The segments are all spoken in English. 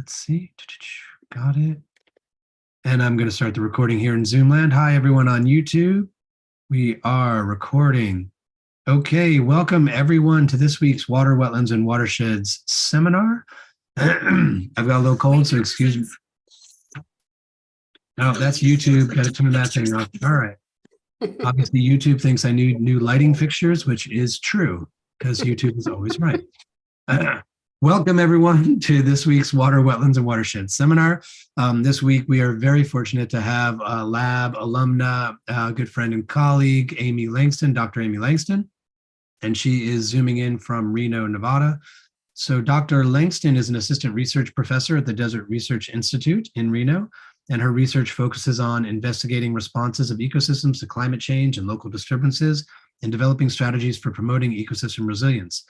let's see. Got it. And I'm going to start the recording here in Zoomland. Hi, everyone on YouTube. We are recording. Okay, welcome everyone to this week's Water, Wetlands, and Watersheds seminar. I've got a little cold, so excuse me. No, that's YouTube. Got to turn that thing off. All right. Obviously, YouTube thinks I need new lighting fixtures, which is true because YouTube is always right. Welcome, everyone, to this week's Water, Wetlands, and Watershed seminar. This week, we are very fortunate to have a lab alumna, good friend and colleague, Amy Langston, Dr. Amy Langston, and she is zooming in from Reno, Nevada. So Dr. Langston is an assistant research professor at the Desert Research Institute in Reno, and her research focuses on investigating responses of ecosystems to climate change and local disturbances and developing strategies for promoting ecosystem resilience.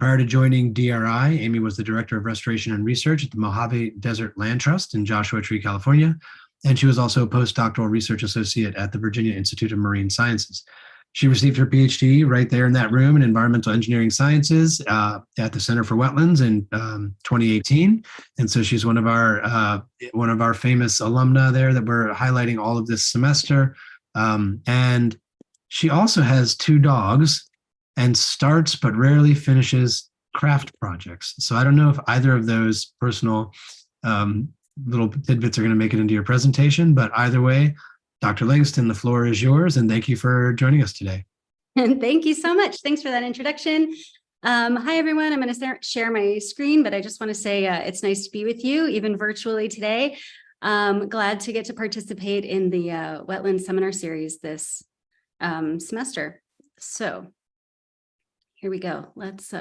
Prior to joining DRI, Amy was the Director of Restoration and Research at the Mojave Desert Land Trust in Joshua Tree, California, and she was also a postdoctoral research associate at the Virginia Institute of Marine Sciences. She received her PhD right there in that room in environmental engineering sciences at the Center for Wetlands in 2018, and so she's one of our famous alumna there that we're highlighting all of this semester. And she also has two dogs and starts but rarely finishes craft projects. So I don't know if either of those personal little tidbits are going to make it into your presentation, but either way, Dr. Langston, the floor is yours, and thank you for joining us today. And thank you so much. Thanks for that introduction. Hi, everyone. I'm going to share my screen, but I just want to say it's nice to be with you, even virtually today. Glad to get to participate in the Wetland Seminar Series this semester. So here we go. Let's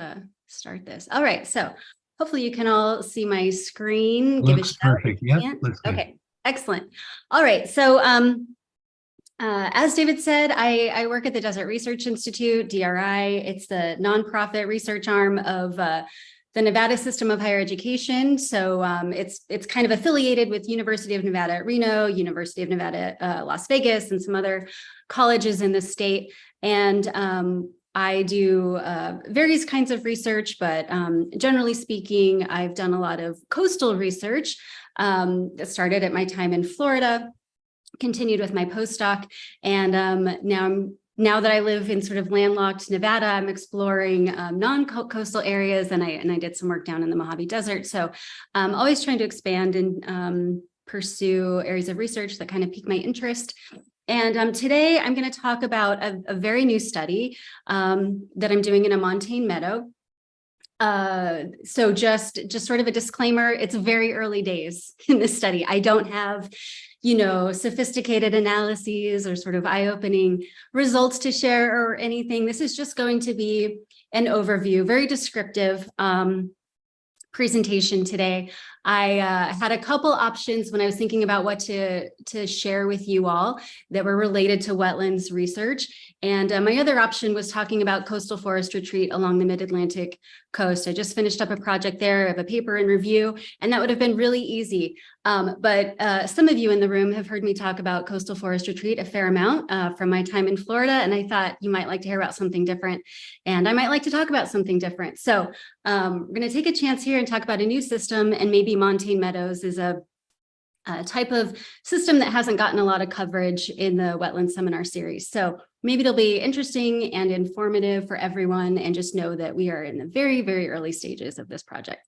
start this. All right. So hopefully you can all see my screen. Looks perfect. Yeah. Okay. Excellent. All right. So as David said, I work at the Desert Research Institute, DRI. It's the nonprofit research arm of the Nevada System of Higher Education. So it's kind of affiliated with University of Nevada at Reno, University of Nevada, Las Vegas, and some other colleges in the state. And I do various kinds of research, but generally speaking, I've done a lot of coastal research that started at my time in Florida, continued with my postdoc, and now that I live in sort of landlocked Nevada, I'm exploring non-coastal areas, and I did some work down in the Mojave Desert. So I'm always trying to expand and pursue areas of research that kind of pique my interest. And today I'm going to talk about a very new study that I'm doing in a Montane meadow. So just sort of a disclaimer, it's very early days in this study. I don't have, sophisticated analyses or sort of eye-opening results to share or anything. This is just going to be an overview, very descriptive presentation today. I had a couple options when I was thinking about what to share with you all that were related to wetlands research. And my other option was talking about coastal forest retreat along the mid-Atlantic coast. I just finished up a project there of a paper in review, and that would have been really easy. But some of you in the room have heard me talk about coastal forest retreat a fair amount from my time in Florida, and I thought you might like to hear about something different, and I might like to talk about something different. So we're going to take a chance here and talk about a new system, and maybe Montane Meadows is a type of system that hasn't gotten a lot of coverage in the Wetland Seminar Series. So maybe it'll be interesting and informative for everyone, and just know that we are in the very, very early stages of this project.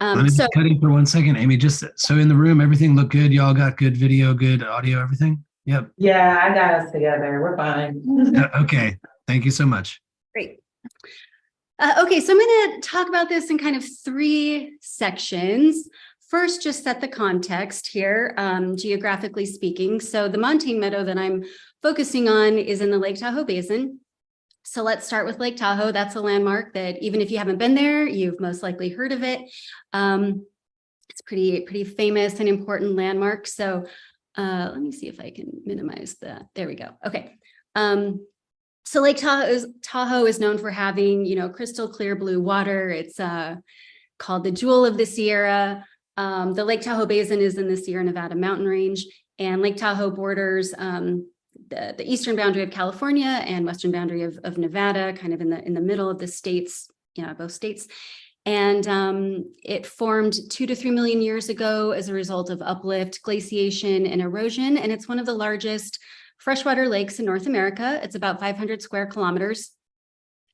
Let me just cut in for 1 second, Amy. Just so in the room, everything looked good. Y'all got good video, good audio, everything? Yep. Yeah, I got us together. We're fine. Okay. Thank you so much. Great. Okay, so I'm going to talk about this in kind of 3 sections. First, just set the context here, geographically speaking. So the Montane Meadow that I'm focusing on is in the Lake Tahoe Basin. So let's start with Lake Tahoe. That's a landmark that even if you haven't been there, you've most likely heard of it. It's pretty famous and important landmark. So let me see if I can minimize that. There we go. Okay. So Lake Tahoe is known for having, crystal clear blue water. It's called the Jewel of the Sierra. The Lake Tahoe Basin is in the Sierra Nevada mountain range, and Lake Tahoe borders the eastern boundary of California and western boundary of Nevada, kind of in the middle of the states, both states. And it formed 2 to 3 million years ago as a result of uplift, glaciation, and erosion. And it's one of the largest freshwater lakes in North America. It's about 500 square kilometers.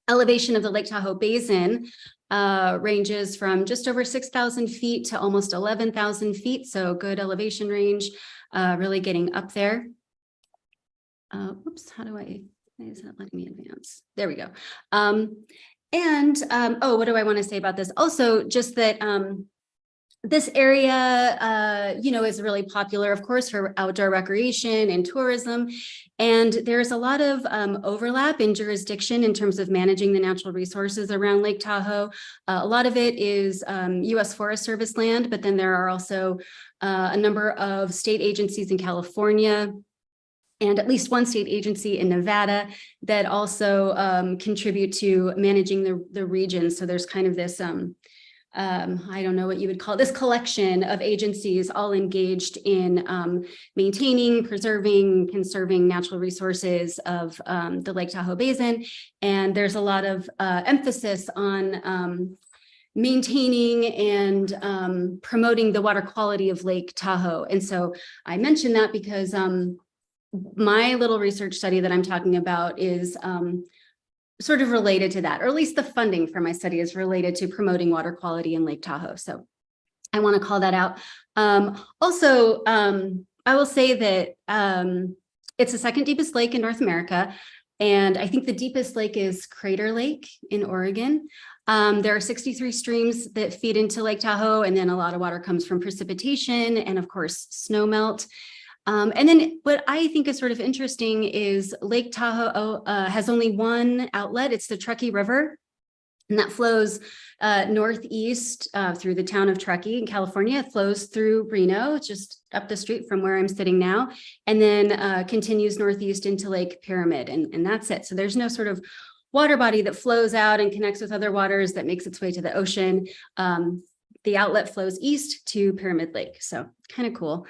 Elevation of the Lake Tahoe Basin ranges from just over 6,000 feet to almost 11,000 feet. So good elevation range, really getting up there. Whoops, why is that letting me advance? There we go. What do I want to say about this? Also, just that this area, is really popular, of course, for outdoor recreation and tourism. And there's a lot of overlap in jurisdiction in terms of managing the natural resources around Lake Tahoe. A lot of it is U.S. Forest Service land, but then there are also a number of state agencies in California and at least one state agency in Nevada that also contribute to managing the region. So there's kind of this, I don't know what you would call it, this collection of agencies all engaged in maintaining, preserving, conserving natural resources of the Lake Tahoe Basin. And there's a lot of emphasis on maintaining and promoting the water quality of Lake Tahoe. And so I mention that because my little research study that I'm talking about is sort of related to that, or at least the funding for my study is related to promoting water quality in Lake Tahoe. So I want to call that out. Also, I will say that it's the second deepest lake in North America. And I think the deepest lake is Crater Lake in Oregon. There are 63 streams that feed into Lake Tahoe, and then a lot of water comes from precipitation and, of course, snowmelt. And then what I think is sort of interesting is Lake Tahoe has only one outlet. It's the Truckee River, and that flows northeast through the town of Truckee in California. It flows through Reno, just up the street from where I'm sitting now, and then continues northeast into Lake Pyramid, and that's it. So there's no sort of water body that flows out and connects with other waters that makes its way to the ocean. The outlet flows east to Pyramid Lake, so kind of cool.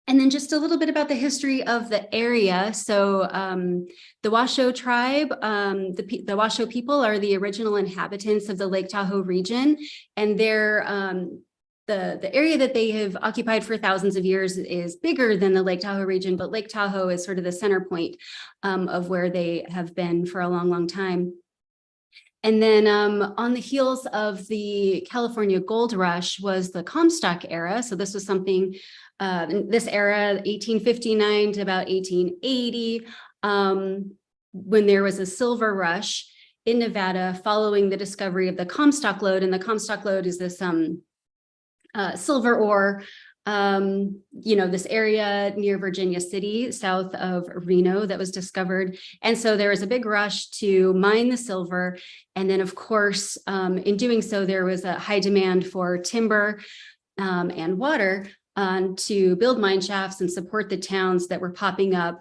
And then just a little bit about the history of the area. So the Washoe tribe, the Washoe people are the original inhabitants of the Lake Tahoe region, and they're the area that they have occupied for thousands of years is bigger than the Lake Tahoe region, but Lake Tahoe is sort of the center point of where they have been for a long, long time. And then on the heels of the California gold rush was the Comstock Era. So this was something, this era, 1859 to about 1880, when there was a silver rush in Nevada following the discovery of the Comstock lode. And the Comstock lode is this silver ore, this area near Virginia City, south of Reno, that was discovered. And so there was a big rush to mine the silver. And then, of course, in doing so, there was a high demand for timber and water to build mine shafts and support the towns that were popping up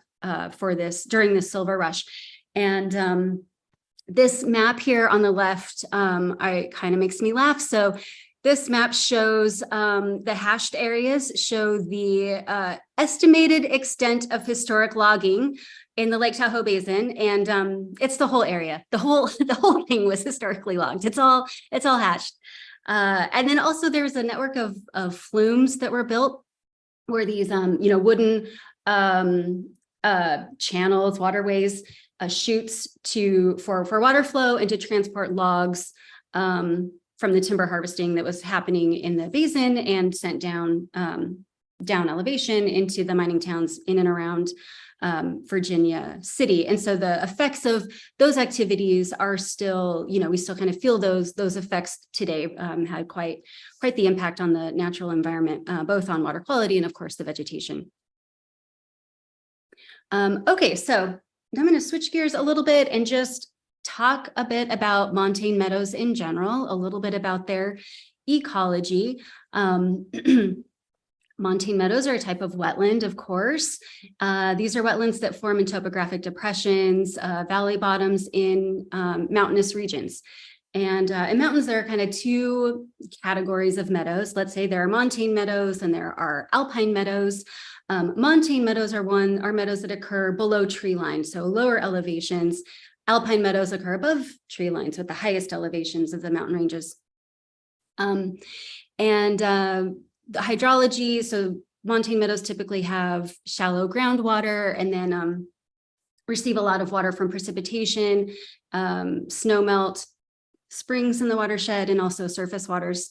during this silver rush. And this map here on the left, kind of makes me laugh. So this map shows the hashed areas, show the estimated extent of historic logging in the Lake Tahoe Basin, and it's the whole area. The whole thing was historically logged. It's all hashed. And then also there's a network of flumes that were built, where these wooden channels, waterways, chutes for water flow and to transport logs from the timber harvesting that was happening in the basin and sent down elevation into the mining towns in and around Virginia City. And so the effects of those activities are still, we still kind of feel those effects today. Had quite the impact on the natural environment, both on water quality and, of course, the vegetation. Okay, so I'm going to switch gears a little bit and just talk a bit about montane meadows in general, a little bit about their ecology. Montane meadows are a type of wetland, of course. These are wetlands that form in topographic depressions, valley bottoms in mountainous regions. And in mountains, there are kind of two categories of meadows. Let's say there are montane meadows and there are alpine meadows. Montane meadows are meadows that occur below tree line, so lower elevations. Alpine meadows occur above tree lines with the highest elevations of the mountain ranges. The hydrology, so montane meadows typically have shallow groundwater and then receive a lot of water from precipitation, snow melt, springs in the watershed, and also surface waters.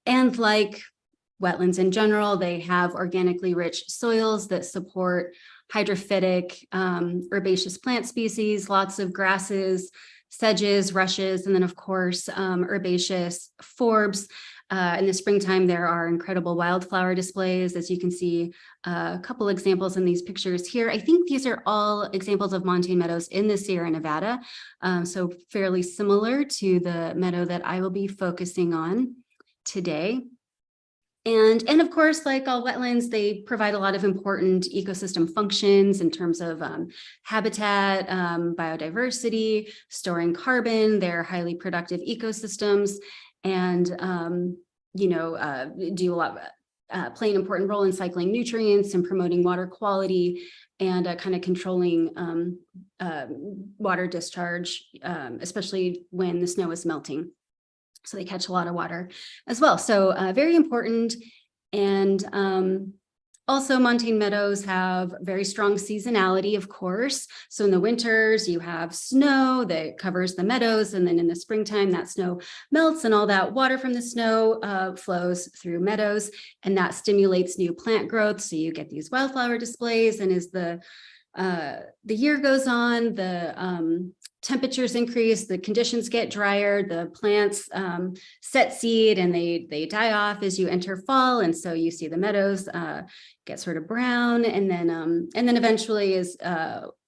And like wetlands in general, they have organically rich soils that support hydrophytic herbaceous plant species, lots of grasses, sedges, rushes, and then of course, herbaceous forbs. In the springtime, there are incredible wildflower displays, as you can see a couple examples in these pictures here. I think these are all examples of montane meadows in the Sierra Nevada, so fairly similar to the meadow that I will be focusing on today. And of course, like all wetlands, they provide a lot of important ecosystem functions in terms of habitat, biodiversity, storing carbon. They're highly productive ecosystems, and do a lot play an important role in cycling nutrients and promoting water quality and kind of controlling water discharge, especially when the snow is melting. So they catch a lot of water as well. So very important. And also montane meadows have very strong seasonality, of course. So in the winters, you have snow that covers the meadows. And then in the springtime, that snow melts and all that water from the snow flows through meadows. And that stimulates new plant growth. So you get these wildflower displays. And as the year goes on, the temperatures increase, the conditions get drier, the plants set seed and they die off as you enter fall. And so you see the meadows get sort of brown. And then eventually as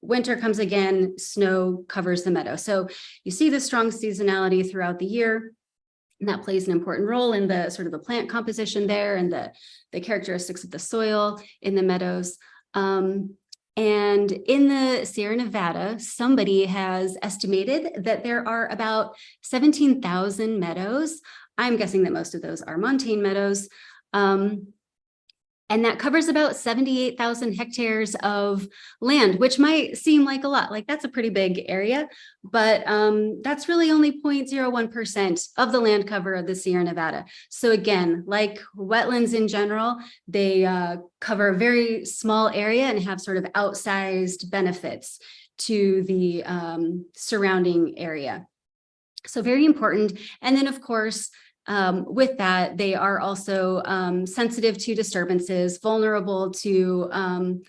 winter comes again, snow covers the meadow. So you see the strong seasonality throughout the year. And that plays an important role in the sort of the plant composition there and the characteristics of the soil in the meadows. And in the Sierra Nevada, somebody has estimated that there are about 17,000 meadows. I'm guessing that most of those are montane meadows. And that covers about 78,000 hectares of land, which might seem like a lot, like that's a pretty big area, but that's really only 0.01% of the land cover of the Sierra Nevada. So again, like wetlands in general, they cover a very small area and have sort of outsized benefits to the surrounding area. So very important. And then of course, with that, they are also sensitive to disturbances, vulnerable to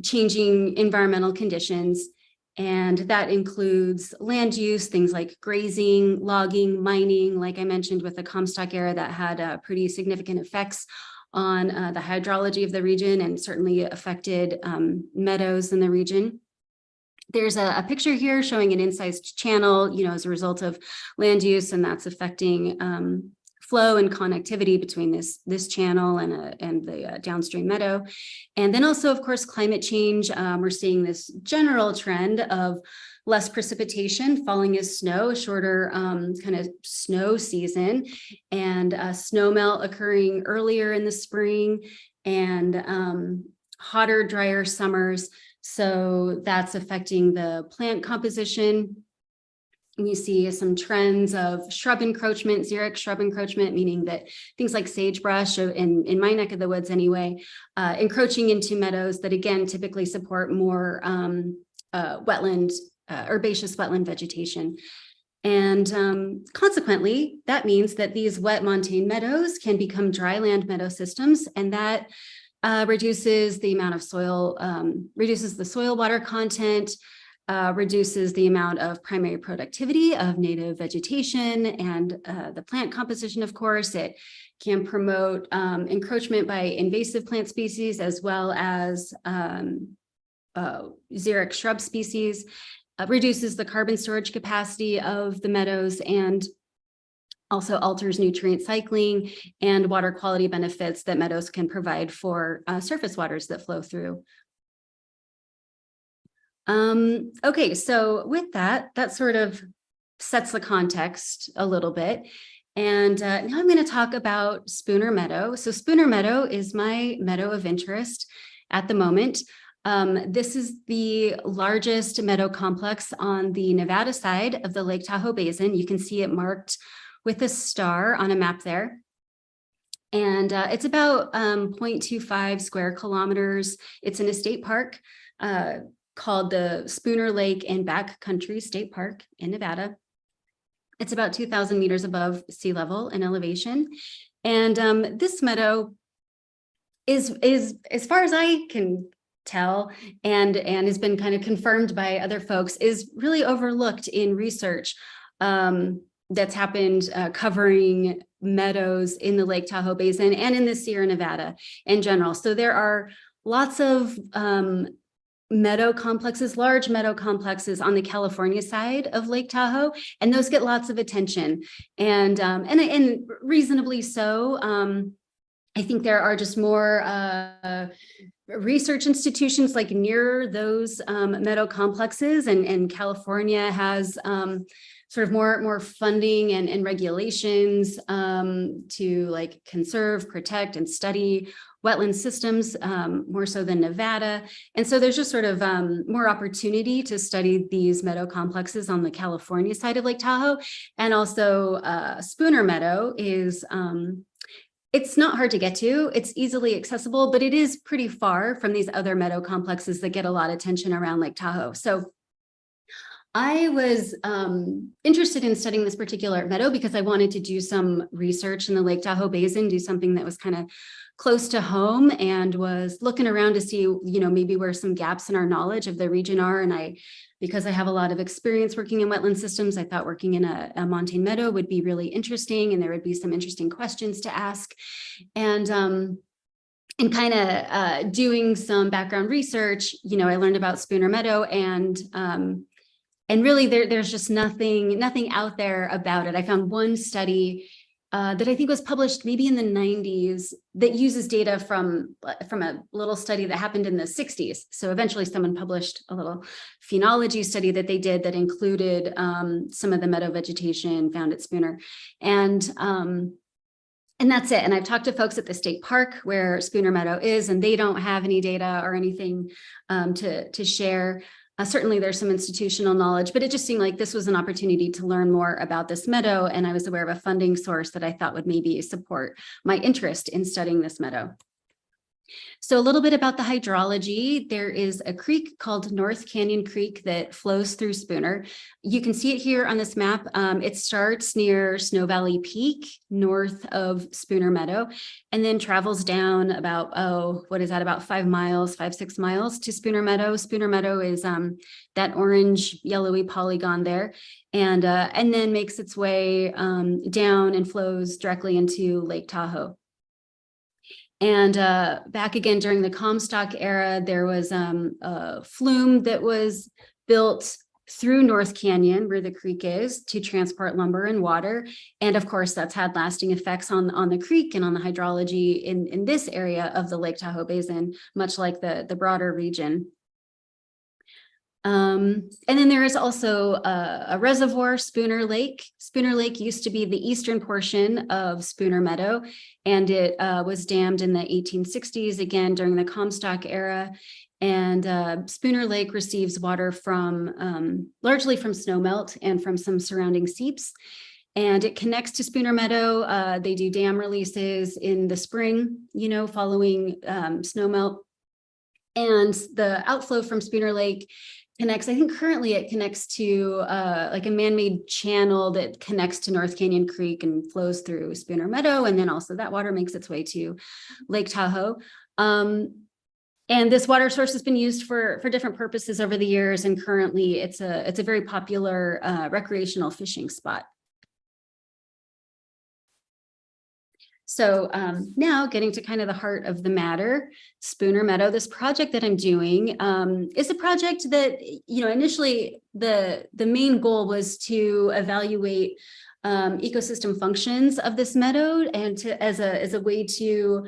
changing environmental conditions. And that includes land use, things like grazing, logging, mining, like I mentioned with the Comstock Era that had pretty significant effects on the hydrology of the region and certainly affected meadows in the region. There's a picture here showing an incised channel, as a result of land use, and that's affecting flow and connectivity between this channel and the downstream meadow. And then also, of course, climate change. We're seeing this general trend of less precipitation, falling as snow, a shorter kind of snow season, and snow melt occurring earlier in the spring, and hotter, drier summers. So that's affecting the plant composition. We see some trends of shrub encroachment, xeric shrub encroachment, meaning that things like sagebrush, in my neck of the woods anyway, encroaching into meadows that again typically support more herbaceous wetland vegetation. And consequently, that means that these wet montane meadows can become dryland meadow systems, and that reduces the amount of soil, reduces the soil water content, reduces the amount of primary productivity of native vegetation and the plant composition, of course. It can promote encroachment by invasive plant species as well as xeric shrub species, reduces the carbon storage capacity of the meadows, and also alters nutrient cycling and water quality benefits that meadows can provide for surface waters that flow through. Okay, so with that sort of sets the context a little bit. And now I'm going to talk about Spooner Meadow. So Spooner Meadow is my meadow of interest at the moment. This is the largest meadow complex on the Nevada side of the Lake Tahoe Basin. You can see it marked with a star on a map there. And it's about 0.25 square kilometers. It's in a state park called the Spooner Lake and Backcountry State Park in Nevada. It's about 2,000 meters above sea level in elevation. And this meadow is, as far as I can tell, and has been kind of confirmed by other folks, is really overlooked in research that's happened covering meadows in the Lake Tahoe Basin and in the Sierra Nevada in general. So there are lots of meadow complexes, large meadow complexes on the California side of Lake Tahoe, and those get lots of attention, and reasonably so. I think there are just more research institutions like near those meadow complexes, and California has sort of more funding and regulations to like conserve, protect, and study wetland systems, more so than Nevada. And so there's just sort of more opportunity to study these meadow complexes on the California side of Lake Tahoe. And also Spooner Meadow is, it's not hard to get to, it's easily accessible, but it is pretty far from these other meadow complexes that get a lot of attention around Lake Tahoe. So I was interested in studying this particular meadow because I wanted to do some research in the Lake Tahoe Basin, do something that was kind of close to home, and was looking around to see, maybe where some gaps in our knowledge of the region are. And because I have a lot of experience working in wetland systems, I thought working in a montane meadow would be really interesting, and there would be some interesting questions to ask. And kind of doing some background research, I learned about Spooner Meadow, and really there's just nothing out there about it. I found one study that I think was published maybe in the 90s that uses data from a little study that happened in the 60s. So eventually someone published a little phenology study that they did that included some of the meadow vegetation found at Spooner. And that's it. And I've talked to folks at the state park where Spooner Meadow is, and they don't have any data or anything to share. Certainly there's some institutional knowledge, but it just seemed like this was an opportunity to learn more about this meadow. And I was aware of a funding source that I thought would maybe support my interest in studying this meadow. So a little bit about the hydrology. There is a creek called North Canyon Creek that flows through Spooner. You can see it here on this map. It starts near Snow Valley Peak, north of Spooner Meadow, and then travels down about, about 5 miles, 6 miles to Spooner Meadow. Spooner Meadow is that orange yellowy polygon there, and then makes its way down and flows directly into Lake Tahoe. And back again during the Comstock era, there was a flume that was built through North Canyon, where the creek is, to transport lumber and water. And of course, that's had lasting effects on the creek and on the hydrology in this area of the Lake Tahoe Basin, much like the broader region. And then there is also a reservoir, Spooner Lake. Spooner Lake used to be the eastern portion of Spooner Meadow, and it was dammed in the 1860s, again during the Comstock era. And Spooner Lake receives water from largely from snowmelt and from some surrounding seeps. And it connects to Spooner Meadow. They do dam releases in the spring, following snowmelt. And the outflow from Spooner Lake connects, I think currently it connects to like a man-made channel that connects to North Canyon Creek and flows through Spooner Meadow. And then also that water makes its way to Lake Tahoe. And this water source has been used for different purposes over the years. And currently it's a very popular recreational fishing spot. So now getting to kind of the heart of the matter, Spooner Meadow, this project that I'm doing is a project that, initially the main goal was to evaluate ecosystem functions of this meadow, and as a way to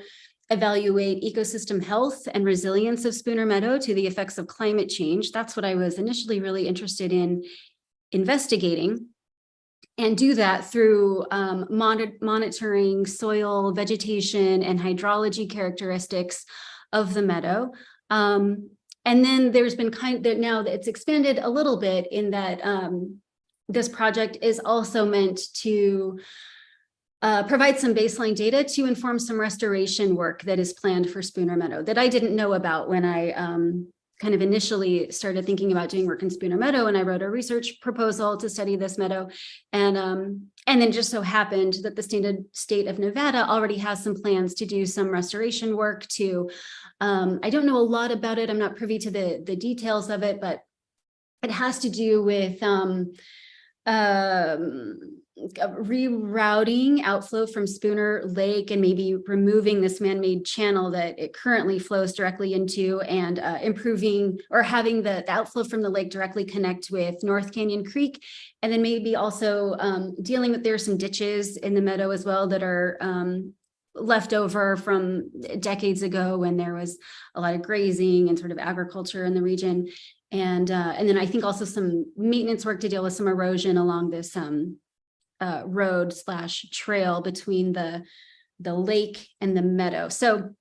evaluate ecosystem health and resilience of Spooner Meadow to the effects of climate change. That's what I was initially really interested in investigating. And do that through monitoring soil, vegetation, and hydrology characteristics of the meadow. And then there's been now that it's expanded a little bit in that this project is also meant to provide some baseline data to inform some restoration work that is planned for Spooner Meadow that I didn't know about when I kind of initially started thinking about doing work in Spooner Meadow, and I wrote a research proposal to study this meadow. And then just so happened that the state of Nevada already has some plans to do some restoration work to, I don't know a lot about it. I'm not privy to the details of it, but it has to do with rerouting outflow from Spooner Lake and maybe removing this man-made channel that it currently flows directly into, and improving or having the outflow from the lake directly connect with North Canyon Creek. And then maybe also dealing with, there are some ditches in the meadow as well that are left over from decades ago when there was a lot of grazing and sort of agriculture in the region. And then I think also some maintenance work to deal with some erosion along this road / trail between the lake and the meadow. So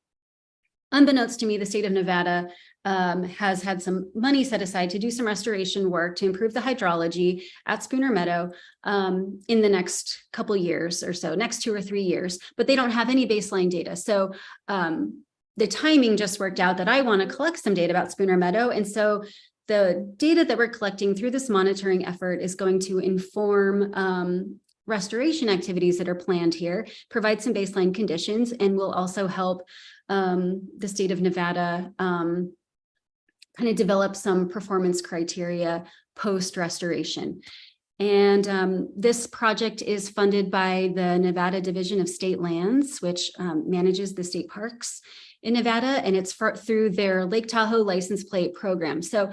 unbeknownst to me, the state of Nevada has had some money set aside to do some restoration work to improve the hydrology at Spooner Meadow in the next couple years or so, next 2 or 3 years, but they don't have any baseline data. So the timing just worked out that I want to collect some data about Spooner Meadow. And so the data that we're collecting through this monitoring effort is going to inform restoration activities that are planned here, provide some baseline conditions, and will also help the state of Nevada kind of develop some performance criteria post-restoration. And this project is funded by the Nevada Division of State Lands, which manages the state parks in Nevada, and it's through their Lake Tahoe license plate program. So,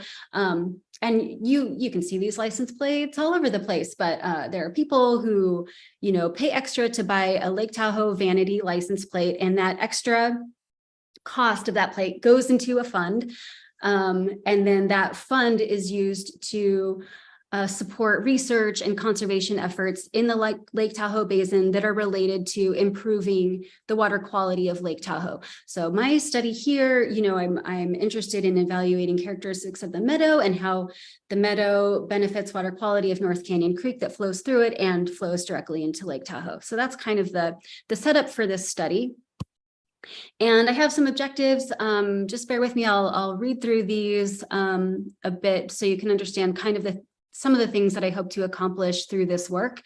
and you can see these license plates all over the place, but there are people who, pay extra to buy a Lake Tahoe vanity license plate, and that extra cost of that plate goes into a fund. And then that fund is used to support research and conservation efforts in the Lake Tahoe Basin that are related to improving the water quality of Lake Tahoe. So my study here, I'm interested in evaluating characteristics of the meadow and how the meadow benefits water quality of North Canyon Creek that flows through it and flows directly into Lake Tahoe. So that's kind of the setup for this study. And I have some objectives. Just bear with me. I'll read through these a bit so you can understand kind of some of the things that I hope to accomplish through this work.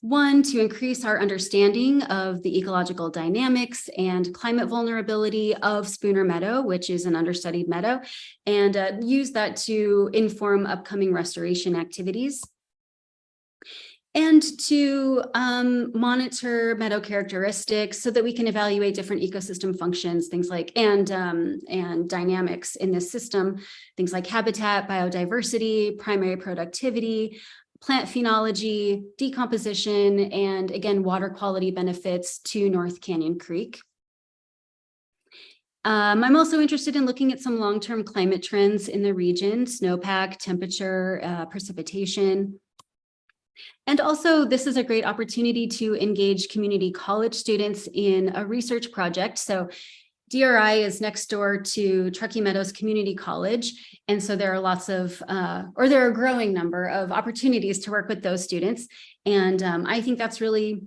One, to increase our understanding of the ecological dynamics and climate vulnerability of Spooner Meadow, which is an understudied meadow, and use that to inform upcoming restoration activities. And to monitor meadow characteristics so that we can evaluate different ecosystem functions, things like, and dynamics in this system, things like habitat, biodiversity, primary productivity, plant phenology, decomposition, and again, water quality benefits to North Canyon Creek. I'm also interested in looking at some long-term climate trends in the region, snowpack, temperature, precipitation. And also, this is a great opportunity to engage community college students in a research project. So DRI is next door to Truckee Meadows Community College. And so there are lots of, there are a growing number of opportunities to work with those students. And I think that's really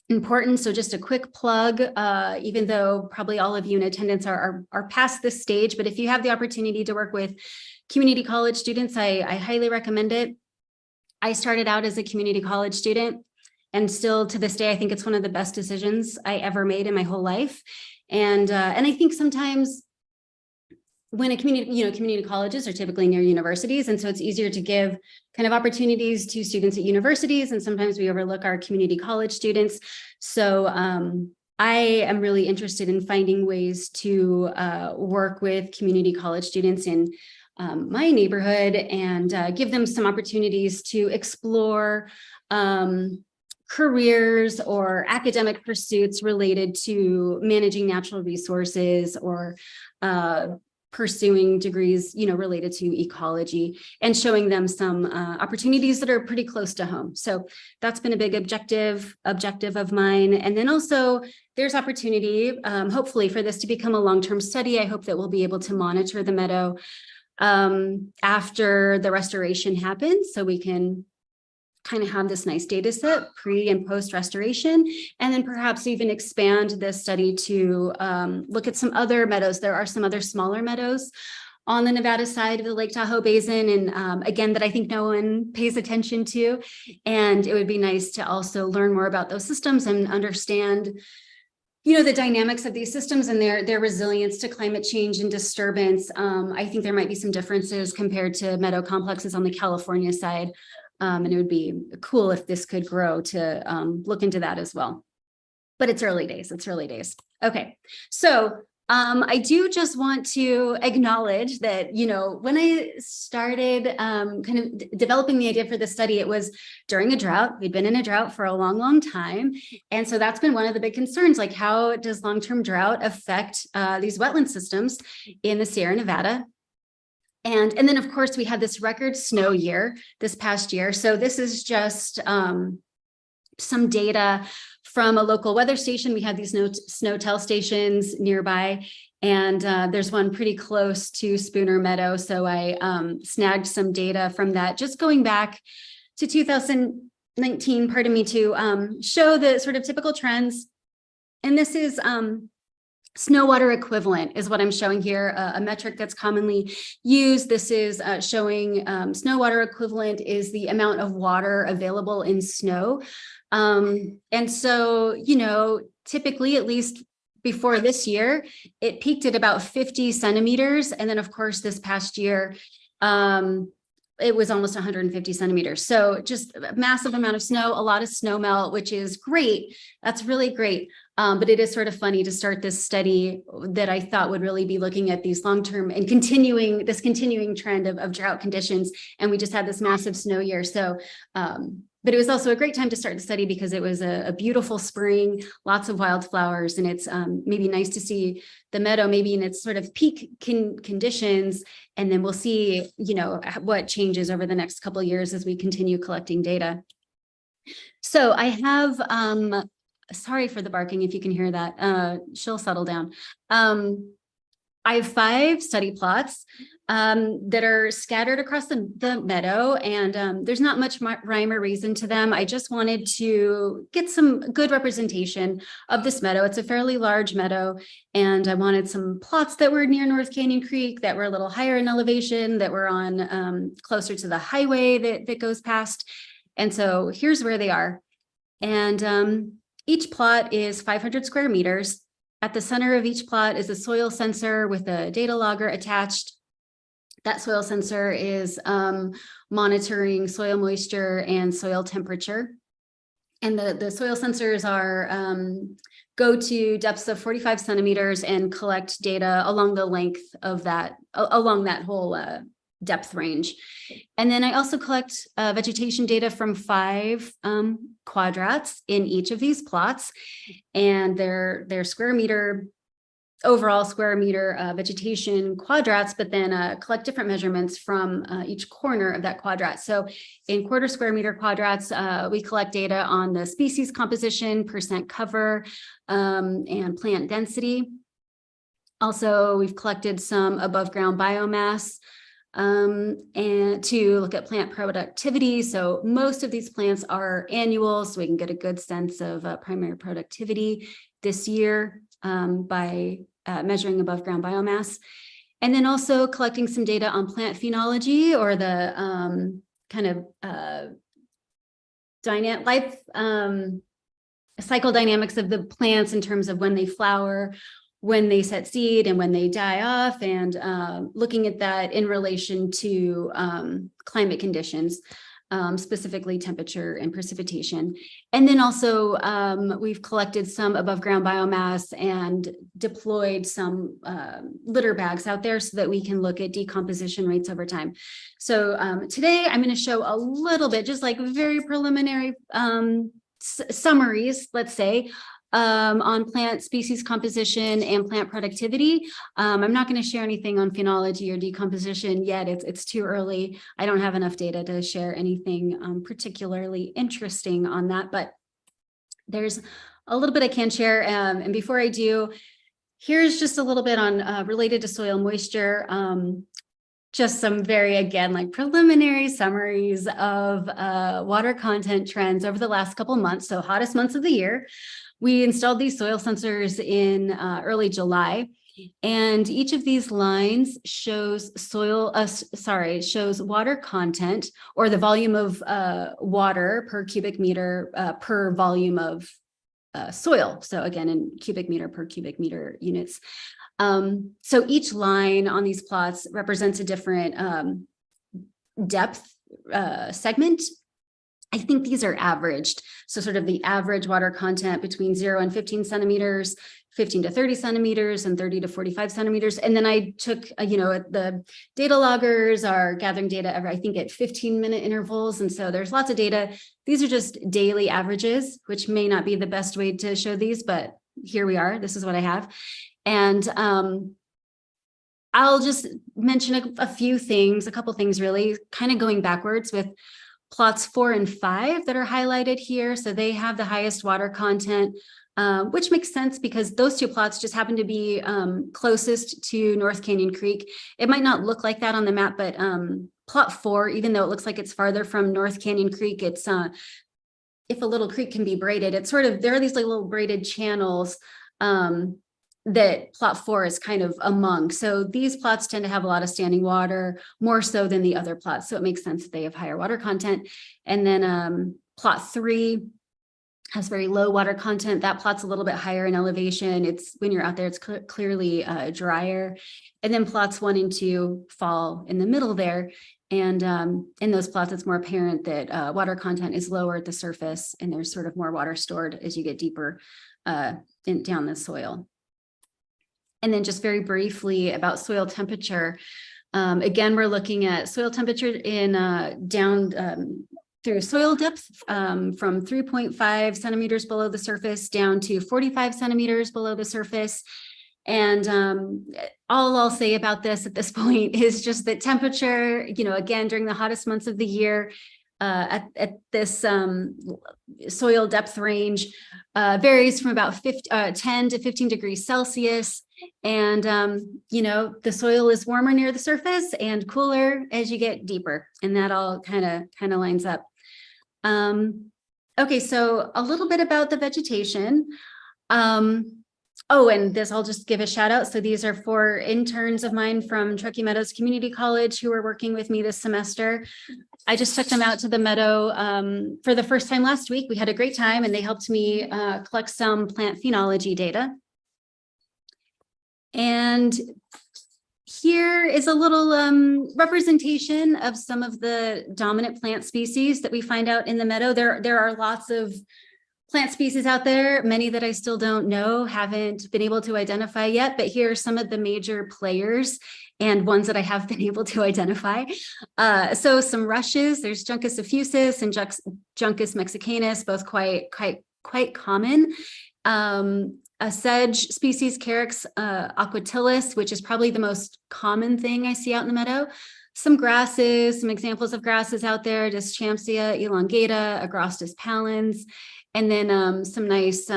important. So just a quick plug, even though probably all of you in attendance are past this stage, but if you have the opportunity to work with community college students, I highly recommend it. I started out as a community college student, and still to this day, I think it's one of the best decisions I ever made in my whole life. And I think sometimes when community colleges are typically near universities, and so it's easier to give kind of opportunities to students at universities, and sometimes we overlook our community college students. So I am really interested in finding ways to work with community college students in my neighborhood and give them some opportunities to explore careers or academic pursuits related to managing natural resources or pursuing degrees, related to ecology, and showing them some opportunities that are pretty close to home. So that's been a big objective of mine. And then also there's opportunity, hopefully, for this to become a long-term study. I hope that we'll be able to monitor the meadow after the restoration happens, so we can kind of have this nice data set pre and post restoration, and then perhaps even expand this study to look at some other meadows. There are some other smaller meadows on the Nevada side of the Lake Tahoe Basin, and again, that I think no one pays attention to. And it would be nice to also learn more about those systems and understand the dynamics of these systems and their resilience to climate change and disturbance. I think there might be some differences compared to meadow complexes on the California side. And it would be cool if this could grow to look into that as well. But it's early days. Okay, so I do just want to acknowledge that, when I started kind of developing the idea for the study, it was during a drought. We'd been in a drought for a long, long time. And so that's been one of the big concerns, like how does long-term drought affect these wetland systems in the Sierra Nevada? And then, of course, we had this record snow year this past year. So this is just some data from a local weather station. We had these snow tell stations nearby, and there's one pretty close to Spooner Meadow. So I snagged some data from that, just going back to 2019, to show the sort of typical trends. And this is snow water equivalent is what I'm showing here, a metric that's commonly used. This is showing snow water equivalent is the amount of water available in snow. And so, typically, at least before this year, it peaked at about 50 centimeters. And then, of course, this past year, it was almost 150 centimeters. So just a massive amount of snow, a lot of snow melt, which is great. That's really great. But it is sort of funny to start this study that I thought would really be looking at these long-term and continuing trend of drought conditions. And we just had this massive snow year. So, but it was also a great time to start the study because it was a beautiful spring, lots of wildflowers, and it's maybe nice to see the meadow maybe in its sort of peak conditions. And then we'll see, what changes over the next couple of years as we continue collecting data. So I have, sorry for the barking, if you can hear that, she'll settle down. I have 5 study plots that are scattered across the meadow, and there's not much rhyme or reason to them. I just wanted to get some good representation of this meadow. It's a fairly large meadow, and I wanted some plots that were near North Canyon Creek, that were a little higher in elevation, that were on closer to the highway that goes past. And so here's where they are. And each plot is 500 square meters. At the center of each plot is a soil sensor with a data logger attached. That soil sensor is monitoring soil moisture and soil temperature. And the soil sensors are go to depths of 45 centimeters and collect data along the length of that, along that whole depth range. And then I also collect vegetation data from 5 quadrats in each of these plots, and they're overall square meter vegetation quadrats, but then collect different measurements from each corner of that quadrat. So in quarter square meter quadrats, we collect data on the species composition, percent cover, and plant density. Also, we've collected some above ground biomass and to look at plant productivity. So most of these plants are annual, so we can get a good sense of primary productivity this year by measuring above ground biomass. And then also collecting some data on plant phenology, or the kind of life cycle dynamics of the plants in terms of when they flower, when they set seed, and when they die off, and looking at that in relation to climate conditions, specifically temperature and precipitation. And then also we've collected some above ground biomass and deployed some litter bags out there so that we can look at decomposition rates over time. So today I'm going to show a little bit, just like very preliminary summaries, let's say, on plant species composition and plant productivity. I'm not going to share anything on phenology or decomposition yet. It's too early. I don't have enough data to share anything particularly interesting on that, but there's a little bit I can share. And before I do, here's just a little bit on related to soil moisture. Just some very, again, like preliminary summaries of water content trends over the last couple of months. So hottest months of the year. We installed these soil sensors in early July, and each of these lines shows shows water content, or the volume of water per cubic meter per volume of soil. So again, in cubic meter per cubic meter units. So each line on these plots represents a different depth segment. I think these are averaged. So sort of the average water content between 0 and 15 centimeters, 15 to 30 centimeters, and 30 to 45 centimeters. And then I took, the data loggers are gathering data I think at 15-minute intervals. And so there's lots of data. These are just daily averages, which may not be the best way to show these, but here we are. This is what I have. And I'll just mention a few things, a couple things really, kind of going backwards with plots 4 and 5 that are highlighted here. So they have the highest water content, which makes sense because those two plots just happen to be closest to North Canyon Creek. It might not look like that on the map, but plot 4, even though it looks like it's farther from North Canyon Creek, it's if a little creek can be braided, it's sort of, there are these like little braided channels that plot 4 is kind of among. So these plots tend to have a lot of standing water, more so than the other plots. So it makes sense that they have higher water content. And then plot 3 has very low water content. That plot's a little bit higher in elevation. It's when you're out there, it's clearly drier. And then plots 1 and 2 fall in the middle there. And in those plots, it's more apparent that water content is lower at the surface, and there's sort of more water stored as you get deeper down the soil. And then just very briefly about soil temperature. Again, we're looking at soil temperature in down through soil depth from 3.5 centimeters below the surface down to 45 centimeters below the surface. And all I'll say about this at this point is just that temperature, again, during the hottest months of the year, at this soil depth range varies from about 10 to 15 degrees Celsius. And, the soil is warmer near the surface and cooler as you get deeper. And that all kind of lines up. Okay, so a little bit about the vegetation. Oh, and this, I'll just give a shout out. So these are 4 interns of mine from Truckee Meadows Community College who are working with me this semester. I just took them out to the meadow for the first time last week. We had a great time, and they helped me collect some plant phenology data. And here is a little representation of some of the dominant plant species that we find out in the meadow. There are lots of plant species out there, many that I still don't know, haven't been able to identify yet, but here are some of the major players and ones that I have been able to identify. So some rushes, there's Juncus effusus and Juncus mexicanus, both quite common. A sedge species, Carex aquatilis, which is probably the most common thing I see out in the meadow. Some grasses, some examples of grasses out there, Deschampsia elongata, Agrostis pallens, and then some nice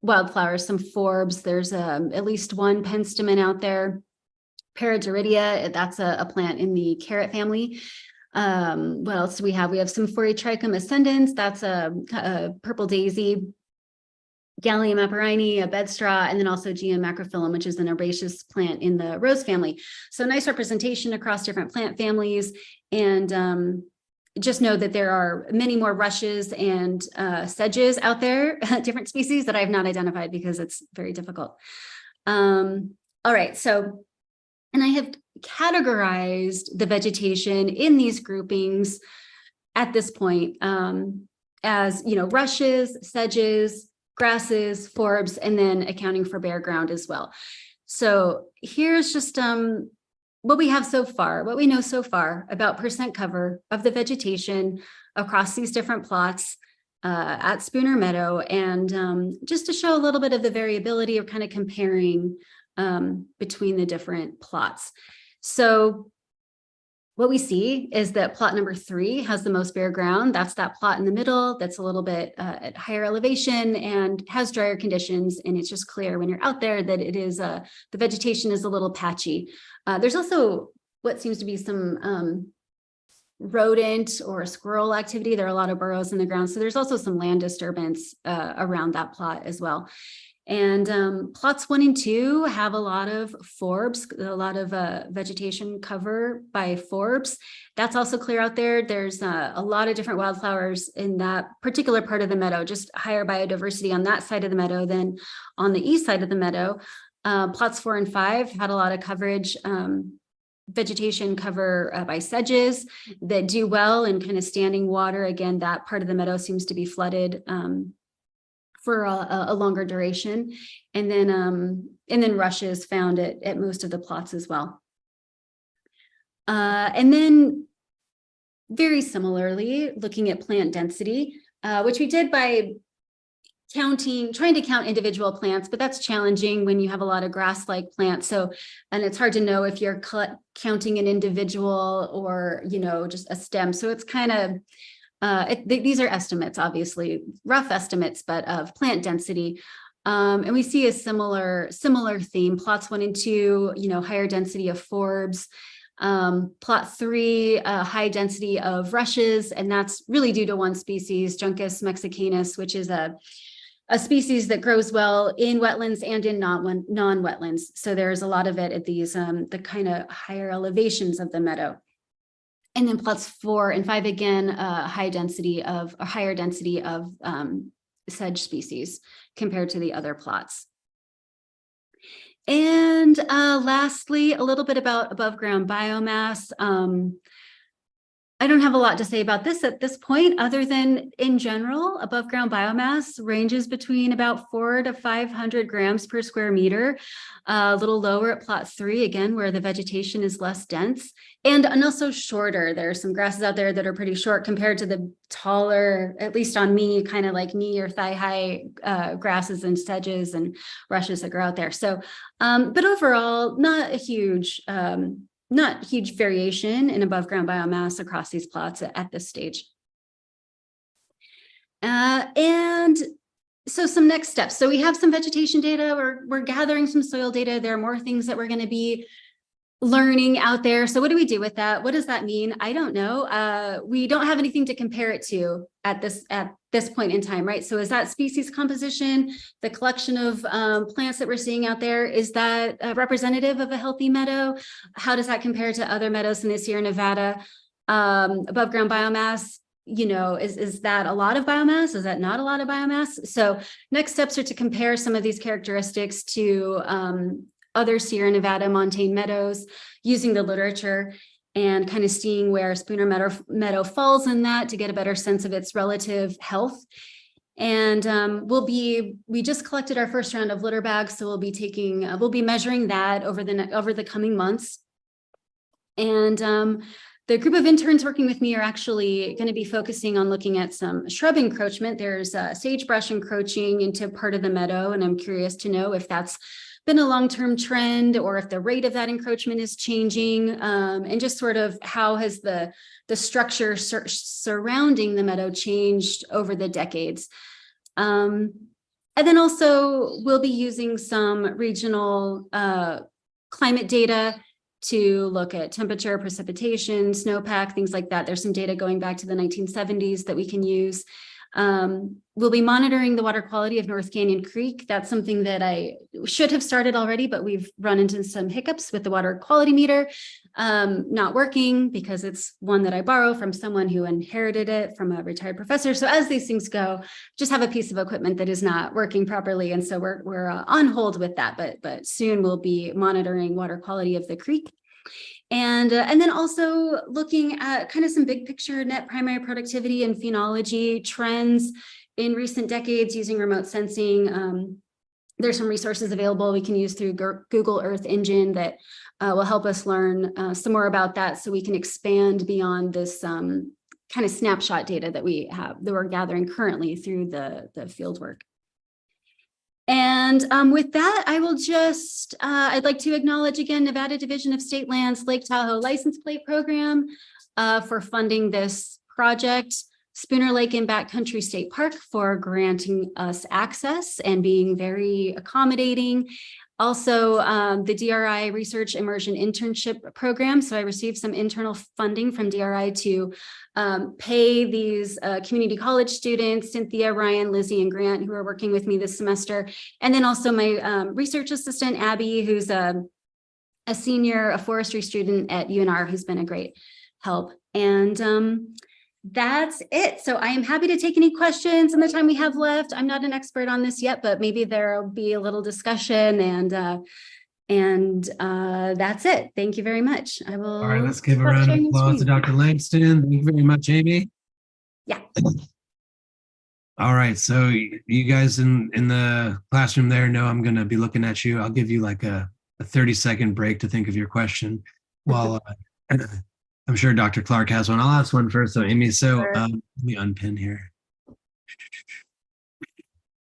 wildflowers, some forbs. There's at least one penstemon out there. Paradiridia, that's a plant in the carrot family. What else do we have? We have some Trichum ascendens, that's a purple daisy. Gallium apirini, a bedstraw, and then also Geum macrophyllum, which is an herbaceous plant in the rose family. So nice representation across different plant families. And just know that there are many more rushes and sedges out there, different species that I have not identified because it's very difficult. All right, so, and I have categorized the vegetation in these groupings at this point as, rushes, sedges, grasses, forbs, and then accounting for bare ground as well. So here's just what we have so far, what we know so far about percent cover of the vegetation across these different plots. at Spooner Meadow, and just to show a little bit of the variability of kind of comparing between the different plots. So what we see is that plot number 3 has the most bare ground. That's that plot in the middle that's a little bit at higher elevation and has drier conditions. And it's just clear when you're out there that it is the vegetation is a little patchy. There's also what seems to be some rodent or squirrel activity. There are a lot of burrows in the ground. So there's also some land disturbance around that plot as well. And plots 1 and 2 have a lot of forbs, a lot of vegetation cover by forbs. That's also clear out there. There's a lot of different wildflowers in that particular part of the meadow, just higher biodiversity on that side of the meadow than on the east side of the meadow. Plots 4 and 5 had a lot of coverage, vegetation cover by sedges that do well in kind of standing water. Again, that part of the meadow seems to be flooded for a longer duration, and then rushes found at most of the plots as well. And then very similarly, looking at plant density, which we did by trying to count individual plants, but that's challenging when you have a lot of grass-like plants. So, and it's hard to know if you're counting an individual or, just a stem. So it's kind of, these are estimates, obviously rough estimates, but of plant density. And we see a similar theme. Plots 1 and 2, higher density of forbs. Plot 3, high density of rushes, and that's really due to one species, Juncus mexicanus, which is a species that grows well in wetlands and in non-wetlands. So there's a lot of it at these the kind of higher elevations of the meadow. And then plots 4 and 5, again, higher density of sedge species compared to the other plots. And lastly, a little bit about above ground biomass. I don't have a lot to say about this at this point, other than in general, above ground biomass ranges between about 400 to 500 grams per square meter, a little lower at plot 3, again, where the vegetation is less dense and also shorter. There are some grasses out there that are pretty short compared to the taller, at least on me, kind of like knee or thigh high grasses and sedges and rushes that grow out there. So, but overall, not huge variation in above ground biomass across these plots at this stage. And so some next steps. So we have some vegetation data, we're gathering some soil data. There are more things that we're going to be learning out there. So what do we do with that? What does that mean? I don't know. We don't have anything to compare it to at this point in time, right? So is that species composition, the collection of plants that we're seeing out there, is that representative of a healthy meadow? How does that compare to other meadows in the Sierra Nevada? Above ground biomass, is that a lot of biomass? Is that not a lot of biomass? So next steps are to compare some of these characteristics to other Sierra Nevada montane meadows using the literature and kind of seeing where Spooner Meadow falls in that to get a better sense of its relative health. And we just collected our first round of litter bags, so we'll be measuring that over the coming months. And the group of interns working with me are actually going to be focusing on looking at some shrub encroachment. There's sagebrush encroaching into part of the meadow, and I'm curious to know if that's been a long-term trend or if the rate of that encroachment is changing, and just sort of how has the structure surrounding the meadow changed over the decades. And then also we'll be using some regional climate data to look at temperature, precipitation, snowpack, things like that. There's some data going back to the 1970s that we can use. We'll be monitoring the water quality of North Canyon Creek. That's something that I should have started already, but we've run into some hiccups with the water quality meter not working because it's one that I borrow from someone who inherited it from a retired professor. So as these things go, just have a piece of equipment that is not working properly. And so we're on hold with that, but soon we'll be monitoring water quality of the creek. And then also looking at kind of some big picture net primary productivity and phenology trends in recent decades using remote sensing. There's some resources available we can use through Google Earth Engine that will help us learn some more about that so we can expand beyond this kind of snapshot data that we're gathering currently through the field work. And with that, I will just, I'd like to acknowledge again, Nevada Division of State Lands Lake Tahoe License Plate Program for funding this project, Spooner Lake and Backcountry State Park for granting us access and being very accommodating. Also, the DRI Research Immersion Internship Program. So I received some internal funding from DRI to pay these community college students, Cynthia, Ryan, Lizzie, and Grant, who are working with me this semester. And then also my research assistant, Abby, who's a senior, a forestry student at UNR, who's been a great help. And that's it. So I am happy to take any questions in the time we have left. I'm not an expert on this yet, but maybe there'll be a little discussion, and that's it. Thank you very much. I will. All right, let's give a round of applause to Dr. Langston. Thank you very much, Amy. Yeah. All right, so you guys in the classroom there know I'm going to be looking at you. I'll give you like a 30-second break to think of your question while I'm sure Dr. Clark has one. I'll ask one first. So Amy, so Sure. let me unpin here.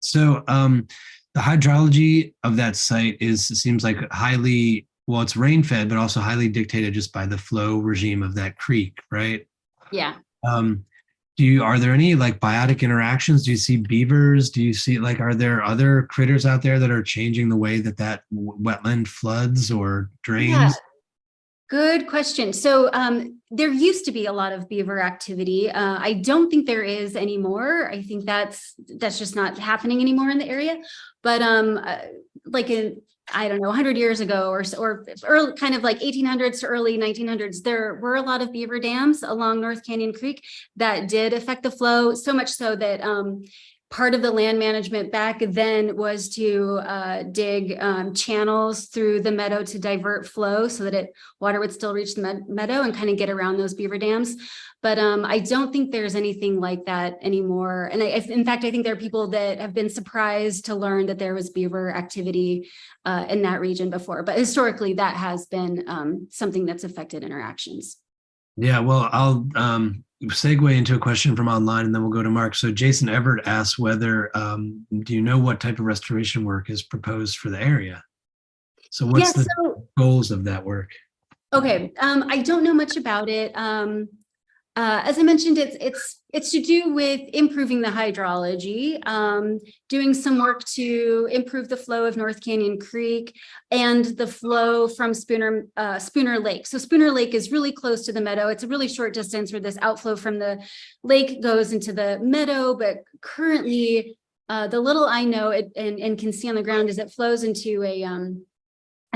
So the hydrology of that site seems like highly, well, it's rain fed, but also highly dictated just by the flow regime of that creek, right? Yeah. Are there any like biotic interactions? Do you see beavers? Do you see like, are there other critters out there that are changing the way that wetland floods or drains? Yeah. Good question. So there used to be a lot of beaver activity. I don't think there is anymore. I think that's just not happening anymore in the area. But like in, I don't know, 100 years ago or early, kind of like 1800s to early 1900s, there were a lot of beaver dams along North Canyon Creek that did affect the flow, so much so that part of the land management back then was to dig channels through the meadow to divert flow so that water would still reach the meadow and kind of get around those beaver dams. But I don't think there's anything like that anymore. And in fact, I think there are people that have been surprised to learn that there was beaver activity in that region before. But historically, that has been something that's affected interactions. Yeah, well, I'll segue into a question from online and then we'll go to Mark. So Jason Everett asks whether, do you know what type of restoration work is proposed for the area? So what's the goals of that work? Okay, I don't know much about it. As I mentioned, it's to do with improving the hydrology, doing some work to improve the flow of North Canyon Creek and the flow from Spooner Lake. So Spooner Lake is really close to the meadow. It's a really short distance where this outflow from the lake goes into the meadow, but currently the little I know and can see on the ground is it flows into a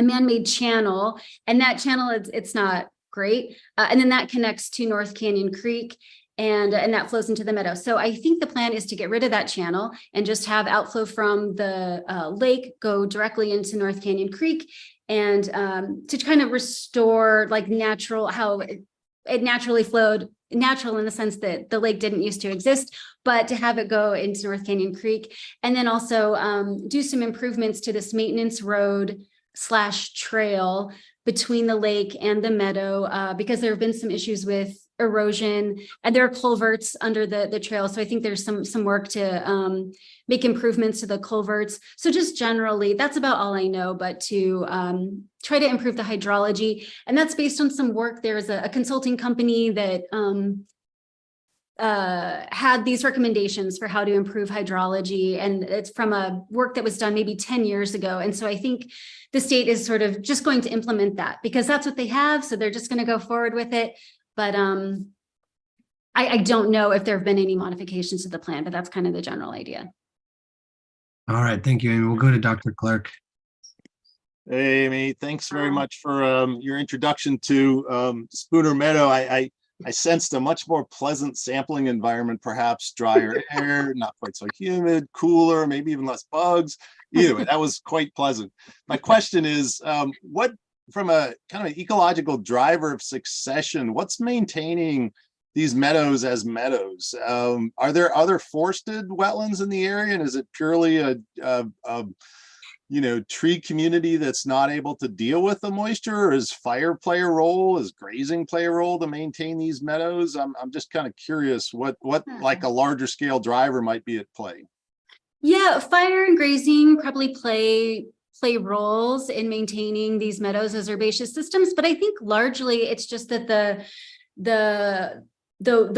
man-made channel, and that channel it's not great. And then that connects to North Canyon Creek and that flows into the meadow. So I think the plan is to get rid of that channel and just have outflow from the lake go directly into North Canyon Creek and to kind of restore like how it naturally flowed, natural in the sense that the lake didn't used to exist, but to have it go into North Canyon Creek. And then also do some improvements to this maintenance road / trail between the lake and the meadow because there have been some issues with erosion and there are culverts under the trail. So I think there's some work to make improvements to the culverts. So just generally, that's about all I know, but to try to improve the hydrology. And that's based on some work. There's a consulting company that had these recommendations for how to improve hydrology. And it's from a work that was done maybe 10 years ago. And so I think the state is sort of just going to implement that because that's what they have. So they're just going to go forward with it. But I don't know if there have been any modifications to the plan, but that's kind of the general idea. All right, thank you, Amy. We'll go to Dr. Clark. Hey, Amy, thanks very much for your introduction to Spooner Meadow. I sensed a much more pleasant sampling environment, perhaps drier air, not quite so humid, cooler, maybe even less bugs. Either way, that was quite pleasant. My question is, what, from a kind of ecological driver of succession, what's maintaining these meadows as meadows? Are there other forested wetlands in the area? And is it purely a tree community that's not able to deal with the moisture? Or does fire play a role? Does grazing play a role to maintain these meadows? I'm just kind of curious what like a larger scale driver might be at play. Yeah, fire and grazing probably play roles in maintaining these meadows as herbaceous systems, but I think largely it's just that the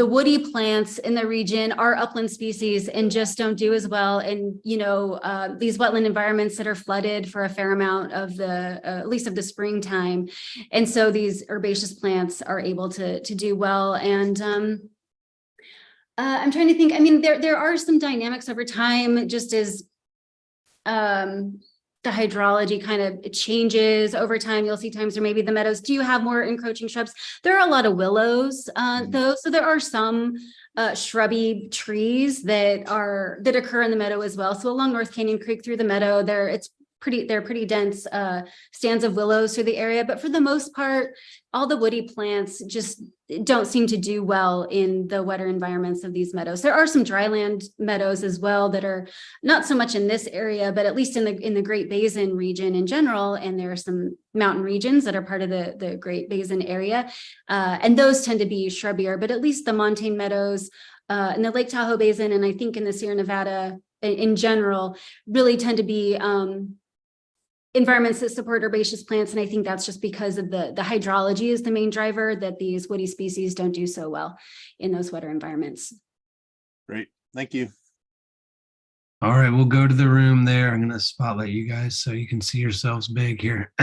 woody plants in the region are upland species and just don't do as well in these wetland environments that are flooded for a fair amount of the at least of the springtime, and so these herbaceous plants are able to do well. And I'm trying to think. I mean, there are some dynamics over time, just as the hydrology kind of changes over time. You'll see times where maybe the meadows do have more encroaching shrubs. There are a lot of willows, though, so there are some shrubby trees that occur in the meadow as well. So along North Canyon Creek through the meadow, they're pretty dense stands of willows through the area, but for the most part, all the woody plants just don't seem to do well in the wetter environments of these meadows. There are some dryland meadows as well that are not so much in this area, but at least in the Great Basin region in general. And there are some mountain regions that are part of the Great Basin area. And those tend to be shrubbier, but at least the Montane meadows in the Lake Tahoe Basin, and I think in the Sierra Nevada in general, really tend to be environments that support herbaceous plants. And I think that's just because of the hydrology is the main driver, that these woody species don't do so well in those wetter environments. Great, thank you. All right, we'll go to the room there. I'm going to spotlight you guys so you can see yourselves big here.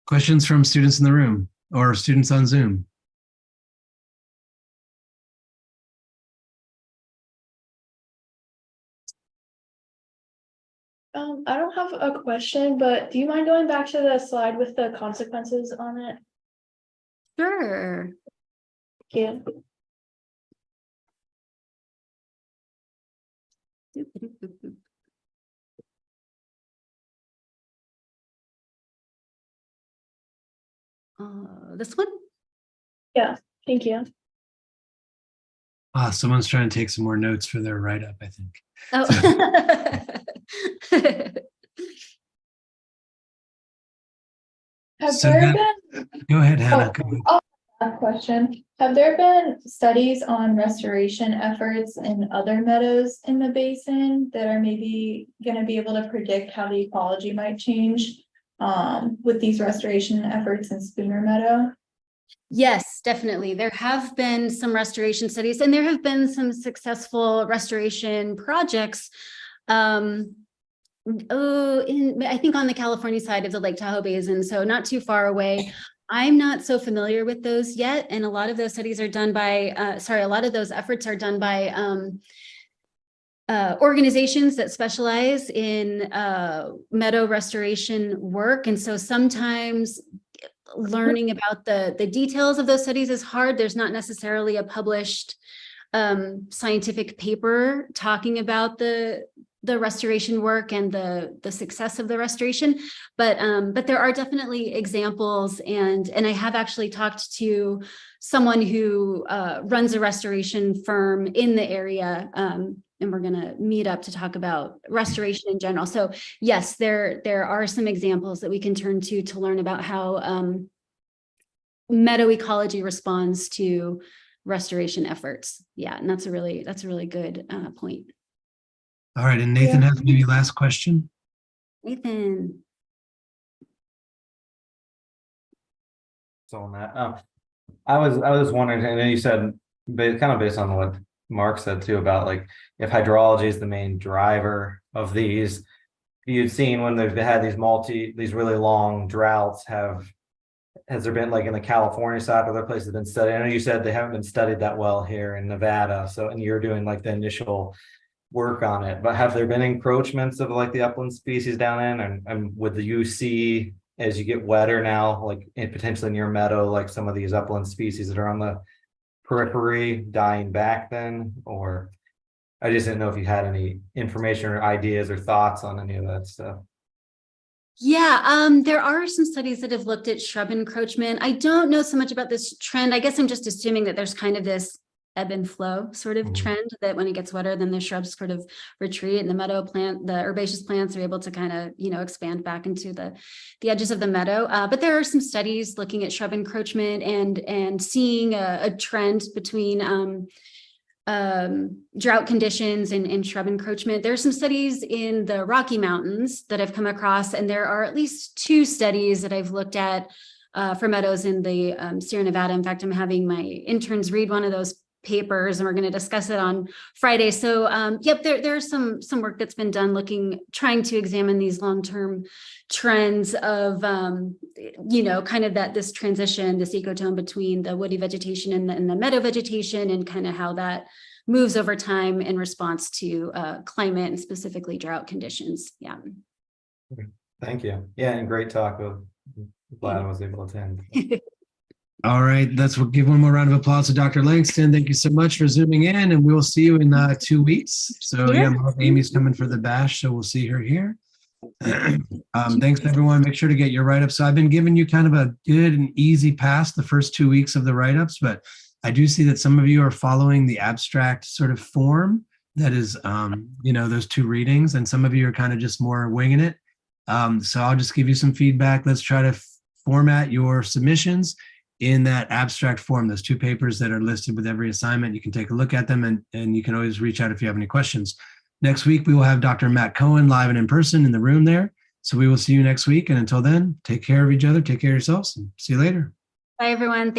Questions from students in the room or students on Zoom? I don't have a question, but do you mind going back to the slide with the consequences on it? Sure. Thank you. This one? Yeah, thank you. Someone's trying to take some more notes for their write-up, I think. Oh. Go ahead, Hannah. Question. Have there been studies on restoration efforts in other meadows in the basin that are maybe going to be able to predict how the ecology might change with these restoration efforts in Spooner Meadow? Yes, definitely. There have been some restoration studies, and there have been some successful restoration projects. I think on the California side of the Lake Tahoe Basin, so not too far away. I'm not so familiar with those yet, and a lot of those studies are done by, a lot of those efforts are done by organizations that specialize in meadow restoration work, and so sometimes learning about the details of those studies is hard. There's not necessarily a published scientific paper talking about the restoration work and the success of the restoration, but there are definitely examples, and I have actually talked to someone who runs a restoration firm in the area, and we're going to meet up to talk about restoration in general. So yes, there are some examples that we can turn to learn about how meadow ecology responds to restoration efforts. Yeah, and that's a really good point. All right, and Nathan has maybe last question. Nathan. So on that, I was wondering, and you said, kind of based on what Mark said too, about like if hydrology is the main driver of these, you've seen when they've had these really long droughts, has there been, like in the California side, other places been studied? I know you said they haven't been studied that well here in Nevada, so, and you're doing like the initial work on it, but have there been encroachments of like the upland species down in, and would you see as you get wetter now, like potentially in your meadow, like some of these upland species that are on the periphery dying back then? Or I just didn't know if you had any information or ideas or thoughts on any of that stuff. Yeah, there are some studies that have looked at shrub encroachment. I don't know so much about this trend. I guess I'm just assuming that there's kind of this ebb and flow sort of Mhm. trend, that when it gets wetter, then the shrubs sort of retreat, and the herbaceous plants are able to kind of, expand back into the edges of the meadow. But there are some studies looking at shrub encroachment and seeing a trend between drought conditions and shrub encroachment. There are some studies in the Rocky Mountains that I've come across, and there are at least 2 studies that I've looked at for meadows in the Sierra Nevada. In fact, I'm having my interns read one of those papers, and we're going to discuss it on Friday. So yep, there's some work that's been done trying to examine these long-term trends of kind of this transition, this ecotone between the woody vegetation and the meadow vegetation, and kind of how that moves over time in response to climate and specifically drought conditions. Yeah. Thank you. Yeah, and great talk. Glad I was able to attend. All right, we'll give one more round of applause to Dr. Langston. Thank you so much for zooming in, and we'll see you in 2 weeks. So yeah, Amy's coming for the bash, so we'll see her here. Thanks everyone. Make sure to get your write-ups. So I've been giving you kind of a good and easy pass the first 2 weeks of the write-ups, but I do see that some of you are following the abstract sort of form that is, those 2 readings, and some of you are kind of just more winging it. So I'll just give you some feedback. Let's try to format your submissions in that abstract form. Those 2 papers that are listed with every assignment, you can take a look at them, and you can always reach out if you have any questions. Next week, we will have Dr. Matt Cohen live and in person in the room there. So we will see you next week. And until then, take care of each other, take care of yourselves, and see you later. Bye, everyone.